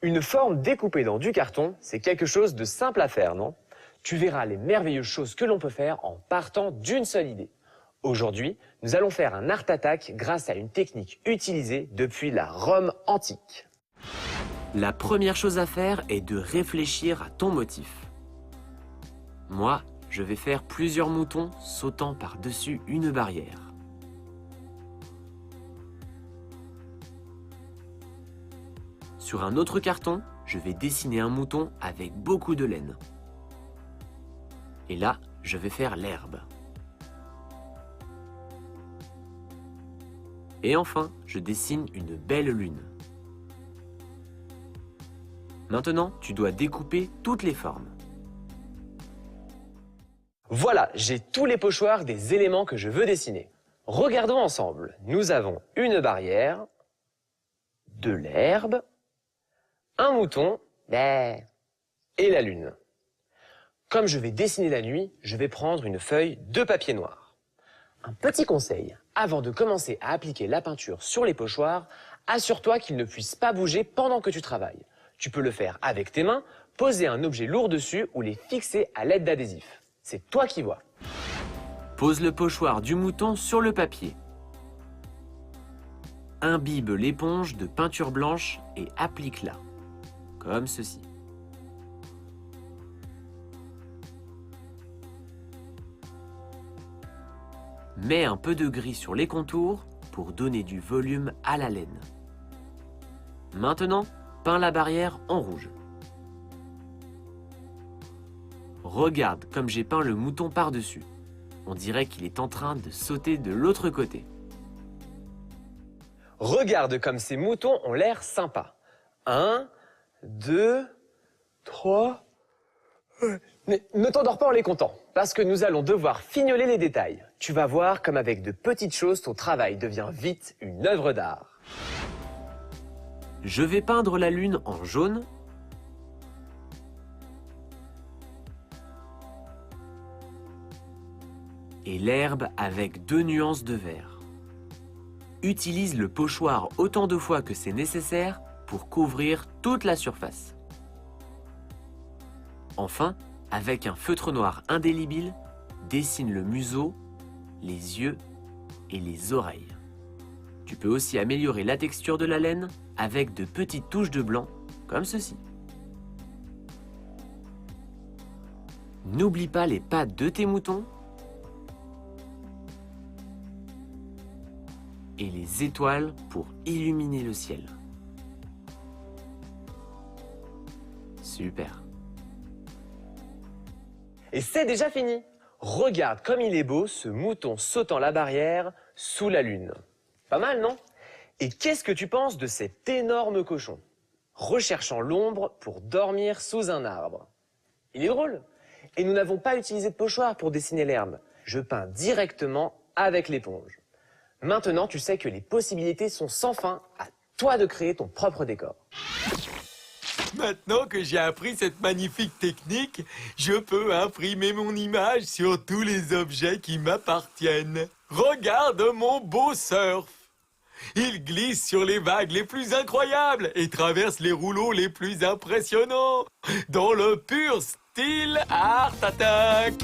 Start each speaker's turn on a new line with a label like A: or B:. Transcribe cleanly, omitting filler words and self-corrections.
A: Une forme découpée dans du carton, c'est quelque chose de simple à faire, non? Tu verras les merveilleuses choses que l'on peut faire en partant d'une seule idée. Aujourd'hui, nous allons faire un art attack grâce à une technique utilisée depuis la Rome antique.
B: La première chose à faire est de réfléchir à ton motif. Moi, je vais faire plusieurs moutons sautant par-dessus une barrière. Sur un autre carton, je vais dessiner un mouton avec beaucoup de laine. Et là, je vais faire l'herbe. Et enfin, je dessine une belle lune. Maintenant, tu dois découper toutes les formes.
A: Voilà, j'ai tous les pochoirs des éléments que je veux dessiner. Regardons ensemble. Nous avons une barrière, de l'herbe, un mouton et la lune. Comme je vais dessiner la nuit, je vais prendre une feuille de papier noir. Un petit conseil, avant de commencer à appliquer la peinture sur les pochoirs, assure-toi qu'ils ne puissent pas bouger pendant que tu travailles. Tu peux le faire avec tes mains, poser un objet lourd dessus ou les fixer à l'aide d'adhésif. C'est toi qui vois.
B: Pose le pochoir du mouton sur le papier. Imbibe l'éponge de peinture blanche et applique-la, comme ceci. Mets un peu de gris sur les contours pour donner du volume à la laine. Maintenant, peins la barrière en rouge. Regarde comme j'ai peint le mouton par-dessus. On dirait qu'il est en train de sauter de l'autre côté.
A: Regarde comme ces moutons ont l'air sympas. 1, 2, 3... Mais ne t'endors pas en les comptant, parce que nous allons devoir fignoler les détails. Tu vas voir comme avec de petites choses, ton travail devient vite une œuvre d'art.
B: Je vais peindre la lune en jaune et l'herbe avec 2 nuances de vert. Utilise le pochoir autant de fois que c'est nécessaire pour couvrir toute la surface. Enfin, avec un feutre noir indélébile, dessine le museau, les yeux et les oreilles. Tu peux aussi améliorer la texture de la laine avec de petites touches de blanc, comme ceci. N'oublie pas les pattes de tes moutons et les étoiles pour illuminer le ciel. Super!
A: Et c'est déjà fini. Regarde comme il est beau, ce mouton sautant la barrière sous la lune. Pas mal, non? Et qu'est-ce que tu penses de cet énorme cochon, recherchant l'ombre pour dormir sous un arbre? Il est drôle. Et nous n'avons pas utilisé de pochoir pour dessiner l'herbe. Je peins directement avec l'éponge. Maintenant, tu sais que les possibilités sont sans fin. À toi de créer ton propre décor.
C: Maintenant que j'ai appris cette magnifique technique, je peux imprimer mon image sur tous les objets qui m'appartiennent. Regarde mon beau surf. Il glisse sur les vagues les plus incroyables et traverse les rouleaux les plus impressionnants dans le pur style Art Attack.